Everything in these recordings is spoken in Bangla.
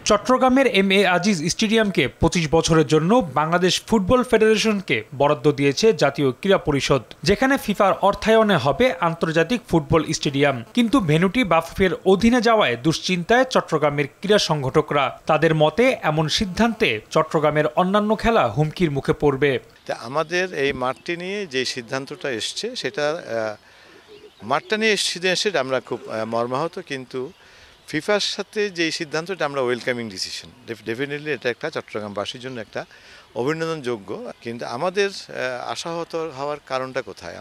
চট্টগ্রামের এম.এ. আজিজ স্টেডিয়ামকে ২৫ বছরের জন্য বাংলাদেশ ফুটবল ফেডারেশনকে বরাদ্দ দিয়েছে জাতীয় ক্রীড়া পরিষদ, যেখানে ফিফার অর্থায়নে হবে আন্তর্জাতিক ফুটবল স্টেডিয়াম। কিন্তু ভেন্যুটি বাফুফের অধীনে যাওয়ায় দুশ্চিন্তায় চট্টগ্রামের ক্রীড়া সংগঠকরা। তাদের মতে এমন সিদ্ধান্তে চট্টগ্রামের অন্যান্য খেলা হুমকির মুখে পড়বে। আমাদের এই মাঠটি নিয়ে যে সিদ্ধান্তটা এসছে সেটা মাঠটা নিয়ে এসে আমরা খুব মর্মাহত, কিন্তু ফিফার সাথে যে সিদ্ধান্তটা আমরা ওয়েলকামিং ডিসিশন। ডেফিনেটলি এটা একটা চট্টগ্রামবাসীর জন্য একটা অভিনন্দনযোগ্য। কিন্তু আমাদের আশাহত হওয়ার কারণটা কোথায়?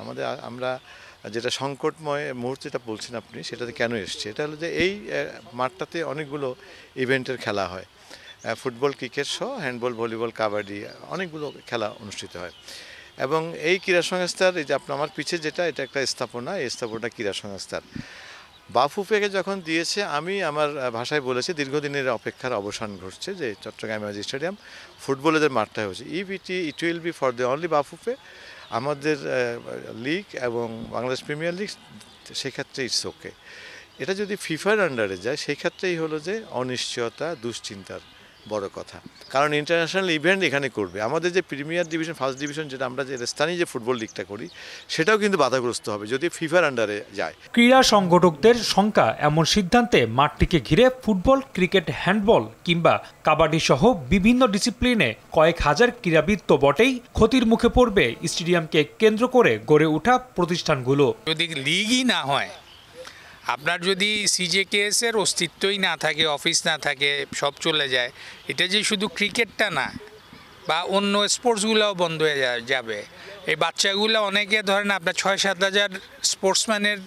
আমরা যেটা সংকটময় মুহূর্তে বলছেন আপনি, সেটাতে কেন এসছে? এটা হলো যে এই মাঠটাতে অনেকগুলো ইভেন্টের খেলা হয়, ফুটবল, ক্রিকেট সহ হ্যান্ডবল, ভলিবল, কাবাডি, অনেকগুলো খেলা অনুষ্ঠিত হয়। এবং এই ক্রীড়া সংস্থার এই যে আমার পিছে যেটা, এটা একটা স্থাপনা, এই স্থাপনা ক্রীড়া সংস্থার বাফুফেকে যখন দিয়েছে, আমি আমার ভাষায় বলেছি দীর্ঘদিনের অপেক্ষার অবসান ঘটছে, যে চট্টগ্রাম আজিজ স্টেডিয়াম ফুটবলের মাঠটা হয়েছে। It will be for the only Bafufe. আমাদের লিগ এবং বাংলাদেশ প্রিমিয়ার লিগ, সেক্ষেত্রে ইটস ওকে। এটা যদি ফিফার আন্ডারে যায়, সেই ক্ষেত্রেই হলো যে অনিশ্চয়তা, দুশ্চিন্তার বড় কথা। কারণ ইন্টারন্যাশনাল ইভেন্ট এখানে করবে। আমাদের যে প্রিমিয়ার ডিভিশন, ফার্স্ট ডিভিশন, যেটা আমরা যে স্থানীয় যে ফুটবল লিগটা করি, সেটাও কিন্তু বাধাগ্রস্ত হবে যদি ফিফার আন্ডারে যায়। ক্রীড়া সংগঠকদের শঙ্কা, এমন সিদ্ধান্তে মাঠটিকে ঘিরে ফুটবল, ক্রিকেট, হ্যান্ডবল কিংবা কাবাডি সহ বিভিন্ন ডিসিপ্লিনে কয়েক হাজার ক্রীড়াবিদ তো বটেই, ক্ষতির মুখে পড়বে স্টেডিয়ামকে কেন্দ্র করে গড়ে ওঠা প্রতিষ্ঠানগুলো। যদি লিগই না হয়, আপনার যদি সিজেকেএস এর অস্তিত্বই না থাকে, অফিস না থাকে, সব চলে যায়, এটা যে শুধু ক্রিকেটটা না, বা অন্য স্পোর্টসগুলোও বন্ধ হয়ে যাবে। এই বাচ্চাগুলো অনেকে ধরেন আপনার ৬-৭ হাজার স্পোর্টসম্যানের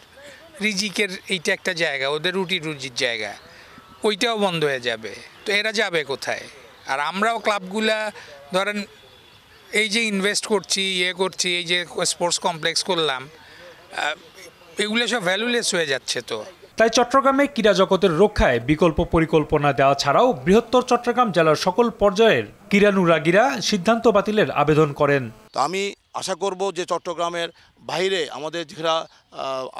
রিজিকের এইটা একটা জায়গা, ওদের রুজির জায়গা, ওইটাও বন্ধ হয়ে যাবে। তো এরা যাবে কোথায়? আর আমরাও ক্লাবগুলা ধরেন এই যে ইনভেস্ট করছি, করছি, এই যে স্পোর্টস কমপ্লেক্স করলাম, এগুলো সব ভ্যালুলেস হয়ে যাচ্ছে। তো তাই চট্টগ্রামে ক্রীড়া জগতের রক্ষায় বিকল্প পরিকল্পনা দেওয়া ছাড়াও বৃহত্তর চট্টগ্রাম জেলার সকল পর্যায়ের ক্রীড়ানুরাগীরা সিদ্ধান্ত বাতিলের আবেদন করেন। তো আমি আশা করব যে চট্টগ্রামের বাইরে আমাদের যেটা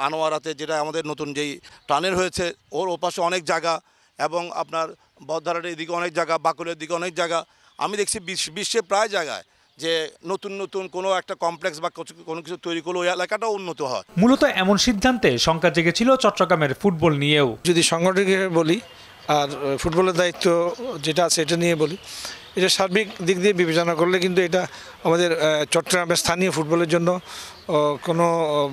আনোয়ারাতে, যেটা আমাদের নতুন যেই টানেল হয়েছে, ওর ওপাশে অনেক জায়গা, এবং আপনার বদ্ধারাটের এদিকে অনেক জায়গা, বাকুলের দিকে অনেক জায়গা, আমি দেখছি বিশ্বে প্রায় জায়গায় যে নতুন কোনো একটা কমপ্লেক্স বা কোনো কিছু তৈরি করলে ওই এলাকাটাও উন্নত হয়। মূলত এমন সিদ্ধান্তে শঙ্কা জেগেছিল চট্টগ্রামের ফুটবল নিয়েও। যদি সংগঠকের বলি আর ফুটবলের দায়িত্ব যেটা আছে এটা নিয়ে বলি, এটা সার্বিক দিক দিয়ে বিবেচনা করলে কিন্তু এটা আমাদের চট্টগ্রামের স্থানীয় ফুটবলের জন্য কোনো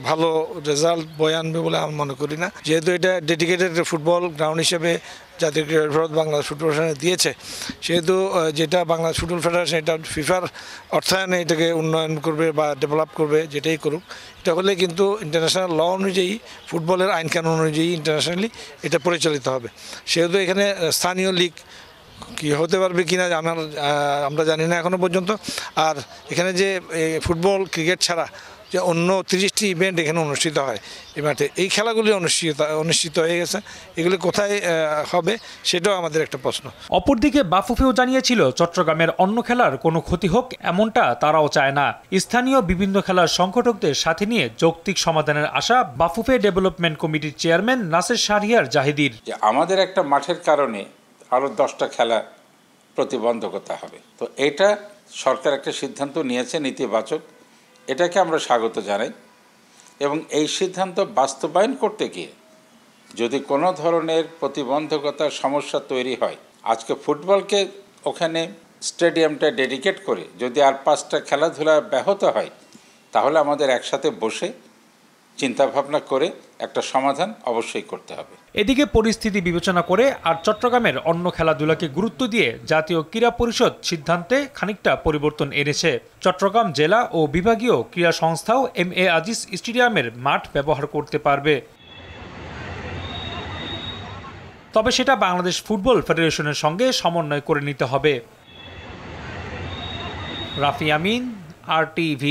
ভালো রেজাল্ট বয়ে আনবে বলে আমি মনে করি না। যেহেতু এটা ডেডিকেটেড ফুটবল গ্রাউন্ড হিসেবে জাতীয় ক্রীড়া পরিষদ বাংলাদেশ ফুটবল ফেডারেশন দিয়েছে, সেহেতু যেটা বাংলাদেশ ফুটবল ফেডারেশন এটা ফিফার অর্থায়নে এটাকে উন্নয়ন করবে বা ডেভেলপ করবে, যেটাই করুক, এটা হলে কিন্তু ইন্টারন্যাশনাল ল অনুযায়ী, ফুটবলের আইনকানুন অনুযায়ী ইন্টারন্যাশনালি এটা পরিচালিত হবে। সেহেতু এখানে স্থানীয় লিগ কি হতে পারবে কিনা আমরা জানি না এখনো পর্যন্ত। আর এখানে যে ফুটবল, ক্রিকেট ছাড়া যে অন্য 30টি ইভেন্ট এখানে অনুষ্ঠিত হয় এই মাঠে, এই খেলাগুলি অনুষ্ঠিত হয়ে গেছে, এগুলি কোথায় হবে সেটাও আমাদের একটা প্রশ্ন। অপরদিকে বাফুফেও জানিয়েছিল চট্টগ্রামের অন্য খেলার কোনো ক্ষতি হোক, এমনটা তারাও চায় না। স্থানীয় বিভিন্ন খেলার সংগঠকদের সাথে নিয়ে যৌক্তিক সমাধানের আশা বাফুফে ডেভেলপমেন্ট কমিটির চেয়ারম্যান নাসের শাহরিয়ার জাহিদির। আমাদের একটা মাঠের কারণে আরও 10টা খেলা প্রতিবন্ধকতা হবে, তো এটা সরকার একটা সিদ্ধান্ত নিয়েছে নেতিবাচক, এটাকে আমরা স্বাগত জানাই। এবং এই সিদ্ধান্ত বাস্তবায়ন করতে গিয়ে যদি কোনো ধরনের প্রতিবন্ধকতার সমস্যা তৈরি হয়, আজকে ফুটবলকে ওখানে স্টেডিয়ামটা ডেডিকেট করে যদি আর 5টা খেলাধুলা ব্যাহত হয়, তাহলে আমাদের একসাথে বসে চিন্তাভাবনা করে একটা সমাধান অবশ্যই করতে হবে। এদিকে পরিস্থিতি বিবেচনা করে আর চট্টগ্রামের অন্য খেলাধুলাকে গুরুত্ব দিয়ে জাতীয় ক্রীড়া পরিষদ সিদ্ধান্তে খানিকটা পরিবর্তন এনেছে। চট্টগ্রাম জেলা ও বিভাগীয় ক্রীড়া সংস্থাও এম.এ. আজিজ স্টেডিয়ামের মাঠ ব্যবহার করতে পারবে, তবে সেটা বাংলাদেশ ফুটবল ফেডারেশনের সঙ্গে সমন্বয় করে নিতে হবে। রাফি আমিন, RTV।